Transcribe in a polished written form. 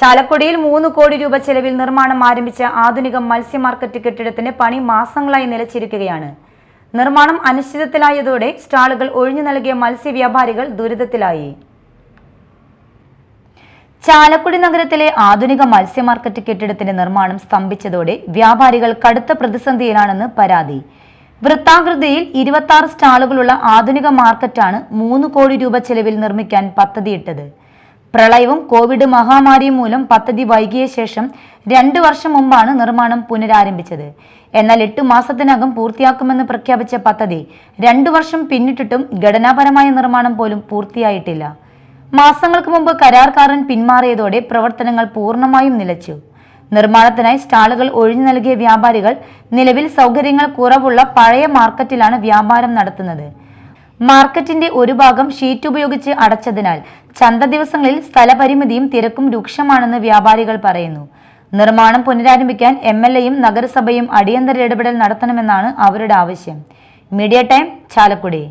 ചാലക്കുടിയിൽ 3 കോടി രൂപ ചെലവിൽ നിർമ്മാണം ആരംഭിച്ച ആധുനിക മത്സ്യ മാർക്കറ്റ് കെട്ടിടത്തിന്റെ പണി മാസങ്ങളായി നിലച്ചിരിക്കുകയാണ്. നിർമ്മാണം അനിശ്ചിതത്വത്തിലായതോടെ സ്റ്റാളുകൾ ഒഴിഞ്ഞു നൽകിയ മത്സ്യ വ്യാപാരികൾ ദുരിതത്തിലായി. ചാലക്കുടി നഗരത്തിലെ ആധുനിക മത്സ്യ മാർക്കറ്റ് കെട്ടിടത്തിന്റെ നിർമ്മാണം സ്തംഭിച്ചതോടെ വ്യാപാരികൾ കടുത്ത പ്രതിസന്ധിയിലാണെന്ന് പരാതി. വൃത്താകൃതിയിൽ 26 സ്റ്റാളുകളുള്ള ആധുനിക മാർക്കറ്റാണ് 3 കോടി രൂപ ചെലവിൽ നിർമ്മിക്കാൻ പദ്ധതിയിട്ടത്. പ്രളയവും കോവിഡ് മഹാമാരിയും മൂലം പദ്ധതി വൈകിയ ശേഷം 2 വർഷം മുമ്പാണ് നിർമ്മാണം പുനരാരംഭിച്ചത്. എന്നാൽ 8 മാസത്തിനകം പൂർത്തിയാക്കുമെന്ന് പ്രഖ്യാപിച്ച പദ്ധതി 2 വർഷം പിന്നിട്ടിട്ടും ഘടനാപരമായ നിർമ്മാണം പോലും പൂർത്തിയായിട്ടില്ല. മാസങ്ങൾക്ക് മുമ്പ് കരാർക്കാരൻ പിന്മാറിയതോടെ പ്രവർത്തനങ്ങൾ പൂർണ്ണമായും നിലച്ചു. നിർമ്മാണത്തിനായി സ്റ്റാളുകൾ ഒഴിഞ്ഞു നൽകിയ വ്യാപാരികൾ നിലവിൽ സൗകര്യങ്ങൾ കുറവുള്ള പഴയ മാർക്കറ്റിലാണ് വ്യാപാരം നടത്തുന്നത്. മാർക്കറ്റിന്റെ ഒരു ഭാഗം ഷീറ്റ് ഉപയോഗിച്ച് അടച്ചതിനാൽ ചന്ത ദിവസങ്ങളിൽ സ്ഥലപരിമിതിയും തിരക്കും രൂക്ഷമാണെന്ന് വ്യാപാരികൾ പറയുന്നു. നിർമ്മാണം പുനരാരംഭിക്കാൻ MLAയും നഗരസഭയും അടിയന്തര ഇടപെടൽ നടത്തണമെന്നാണ് അവരുടെ ആവശ്യം. Media time, Chalakudy.